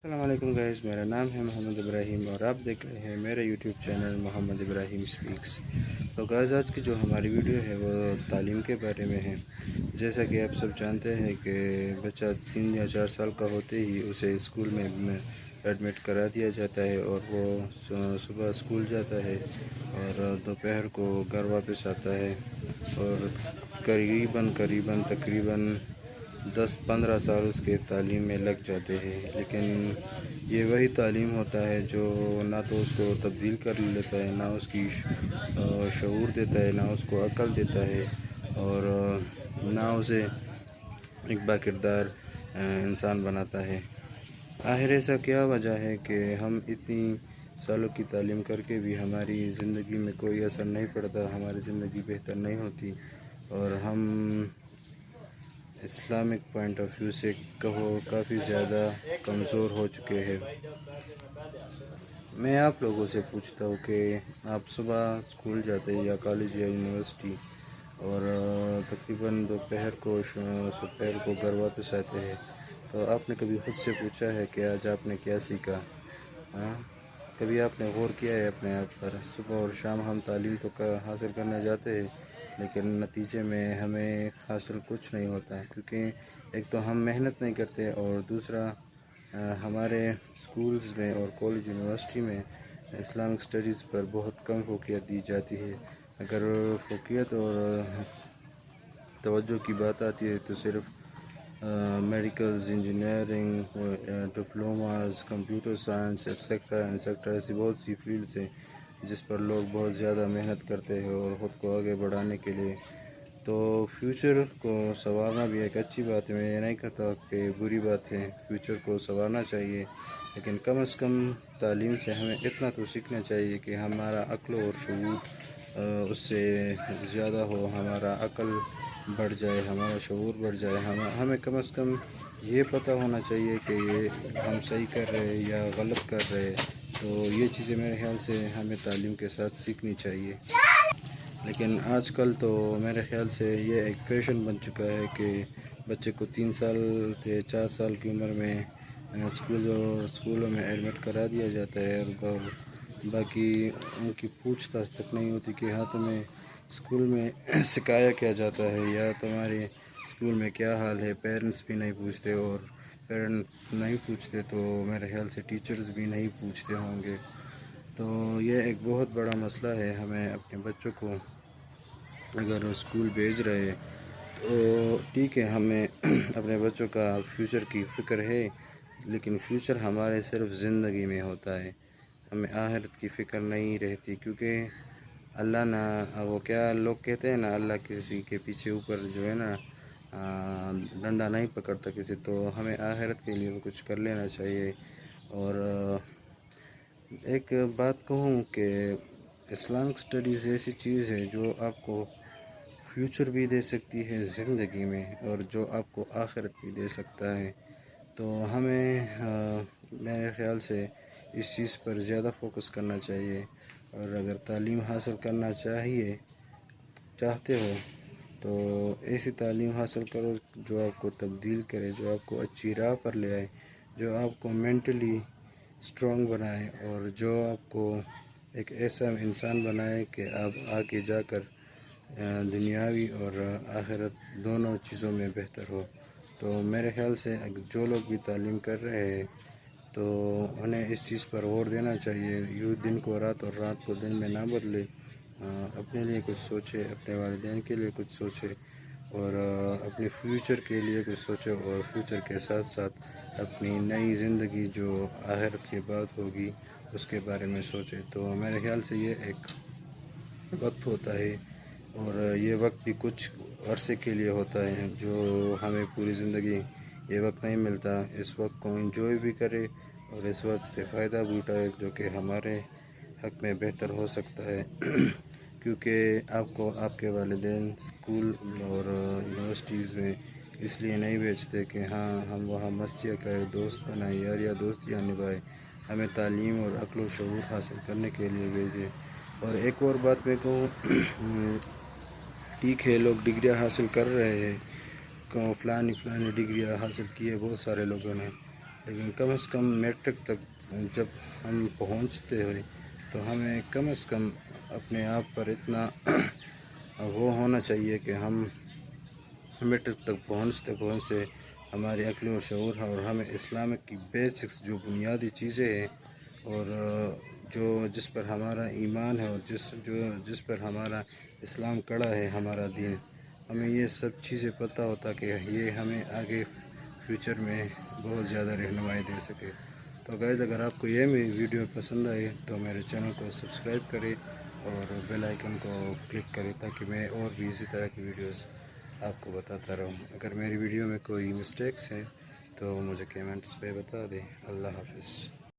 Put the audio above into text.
السلام علیکم گائز، میرا نام ہے محمد ابراہیم اور آپ دیکھ رہے ہیں میرا یوٹیوب چینل محمد ابراہیم اسپیکس۔ تو گائز آج کی جو ہماری ویڈیو ہے وہ تعلیم کے بارے میں ہے۔ جیسا کہ آپ سب جانتے ہیں کہ بچہ 3 یا 4 سال کا ہوتے ہی اسے اسکول میں ایڈمٹ کرا دیا جاتا ہے اور وہ صبح اسکول جاتا ہے اور دوپہر کو گھر واپس آتا ہے اور تقریباً 10-15 سال اس کے تعلیم میں لگ جاتے ہیں، لیکن یہ وہی تعلیم ہوتا ہے جو نہ تو اس کو تبدیل کر لیتا ہے، نہ اس کی شعور دیتا ہے، نہ اس کو عقل دیتا ہے اور نہ اسے ایک باکردار انسان بناتا ہے۔ آخر ایسا کیا وجہ ہے کہ ہم اتنی سالوں کی تعلیم کر کے بھی ہماری زندگی میں کوئی اثر نہیں پڑتا، ہماری زندگی بہتر نہیں ہوتی اور ہم اسلامک پوائنٹ آف ویو سے کافی زیادہ کمزور ہو چکے ہیں۔ میں آپ لوگوں سے پوچھتا ہوں کہ آپ صبح اسکول جاتے ہیں یا کالج یا یونیورسٹی اور تقریباً دوپہر کو گھر واپس آتے ہیں، تو آپ نے کبھی خود سے پوچھا ہے کہ آج آپ نے کیا سیکھا؟ کبھی آپ نے غور کیا ہے اپنے آپ پر؟ صبح اور شام ہم تعلیم تو حاصل کرنے جاتے ہیں لیکن نتیجے میں ہمیں حاصل کچھ نہیں ہوتا ہے، کیونکہ ایک تو ہم محنت نہیں کرتے اور دوسرا ہمارے اسکولز میں اور کالج یونیورسٹی میں اسلامک اسٹڈیز پر بہت کم فوقیت دی جاتی ہے۔ اگر فوقیت اور توجہ کی بات آتی ہے تو صرف medicals, engineering, diplomas, computer science et cetera ایسی بہت سی فیلڈز ہیں جس پر لوگ بہت زیادہ محنت کرتے ہیں اور خود کو آگے بڑھانے کے لیے۔ تو فیوچر کو سنوارنا بھی ایک اچھی بات ہے، میں یہ نہیں کہتا کہ بری بات ہے، فیوچر کو سنوارنا چاہیے، لیکن کم از کم تعلیم سے ہمیں اتنا تو سیکھنا چاہیے کہ ہمارا عقل اور شعور اس سے زیادہ ہو، ہمارا عقل بڑھ جائے، ہمارا شعور بڑھ جائے، ہمیں کم از کم یہ پتہ ہونا چاہیے کہ یہ ہم صحیح کر رہے ہیں یا غلط کر رہے ہیں۔ تو یہ چیزیں میرے خیال سے ہمیں تعلیم کے ساتھ سیکھنی چاہیے، لیکن آج کل تو میرے خیال سے یہ ایک فیشن بن چکا ہے کہ بچے کو 3 سال سے 4 سال کی عمر میں اسکولوں میں ایڈمٹ کرا دیا جاتا ہے اور باقی ان کی پوچھ تاچھ تک نہیں ہوتی کہ ہاں تمہیں اسکول میں سکھایا کیا جاتا ہے یا تمہارے اسکول میں کیا حال ہے۔ پیرنٹس بھی نہیں پوچھتے اور پیرنٹس نہیں پوچھتے تو میرے خیال سے ٹیچرز بھی نہیں پوچھتے ہوں گے۔ تو یہ ایک بہت بڑا مسئلہ ہے، ہمیں اپنے بچوں کو اگر اسکول بھیج رہے تو ٹھیک ہے، ہمیں اپنے بچوں کا فیوچر کی فکر ہے، لیکن فیوچر ہمارے صرف زندگی میں ہوتا ہے، ہمیں آخرت کی فکر نہیں رہتی، کیونکہ اللہ نہ وہ کیا لوگ کہتے ہیں نا، اللہ کسی کے پیچھے اوپر جو ہے نا ڈنڈا نہیں پکڑتا کسی، تو ہمیں آخرت کے لیے کچھ کر لینا چاہیے۔ اور ایک بات کہوں کہ اسلامک اسٹڈیز ایسی چیز ہے جو آپ کو فیوچر بھی دے سکتی ہے زندگی میں اور جو آپ کو آخرت بھی دے سکتا ہے، تو ہمیں میرے خیال سے اس چیز پر زیادہ فوکس کرنا چاہیے۔ اور اگر تعلیم حاصل کرنا چاہتے ہو تو ایسی تعلیم حاصل کرو جو آپ کو تبدیل کرے، جو آپ کو اچھی راہ پر لے آئے، جو آپ کو مینٹلی اسٹرانگ بنائے اور جو آپ کو ایک ایسا انسان بنائے کہ آپ آگے جا کر دنیاوی اور آخرت دونوں چیزوں میں بہتر ہو۔ تو میرے خیال سے جو لوگ بھی تعلیم کر رہے ہیں تو انہیں اس چیز پر غور دینا چاہیے، یوں دن کو رات اور رات کو دن میں نہ بدلے، اپنے لیے کچھ سوچے، اپنے والدین کے لیے کچھ سوچے اور اپنے فیوچر کے لیے کچھ سوچے اور فیوچر کے ساتھ ساتھ اپنی نئی زندگی جو آخرت کے بعد ہوگی اس کے بارے میں سوچے۔ تو میرے خیال سے یہ ایک وقت ہوتا ہے اور یہ وقت بھی کچھ عرصے کے لیے ہوتا ہے، جو ہمیں پوری زندگی یہ وقت نہیں ملتا۔ اس وقت کو انجوائے بھی کرے اور اس وقت سے فائدہ بھی اٹھائے جو کہ ہمارے حق میں بہتر ہو سکتا ہے، کیونکہ آپ کو آپ کے والدین اسکول اور یونیورسٹیز میں اس لیے نہیں بھیجتے کہ ہاں ہم وہاں مستیاں کریں، دوست بنائیں، یاریاں دوستیاں نبھائیں، ہمیں تعلیم اور عقل و شعور حاصل کرنے کے لیے بھیجیں۔ اور ایک اور بات میں کہوں، ٹھیک ہے لوگ ڈگریاں حاصل کر رہے ہیں، فلانی ڈگریاں حاصل کی ہے بہت سارے لوگوں نے، لیکن کم از کم میٹرک تک جب ہم پہنچتے ہوئے تو ہمیں کم از کم اپنے آپ پر اتنا وہ ہونا چاہیے کہ ہم میٹرک تک پہنچتے ہماری عقل و شعور اور ہمیں اسلامک کی بیسکس جو بنیادی چیزیں ہیں اور جس پر ہمارا ایمان ہے اور جس پر ہمارا اسلام کڑا ہے، ہمارا دین، ہمیں یہ سب چیزیں پتہ ہوتا کہ یہ ہمیں آگے فیوچر میں بہت زیادہ رہنمائی دے سکے۔ تو گائز، اگر آپ کو یہ میری ویڈیو پسند آئے تو میرے چینل کو سبسکرائب کرے اور بیل آئیکن کو کلک کرے تاکہ میں اور بھی اسی طرح کی ویڈیوز آپ کو بتاتا رہوں۔ اگر میری ویڈیو میں کوئی مسٹیکس ہیں تو مجھے کمنٹس پہ بتا دیں۔ اللہ حافظ۔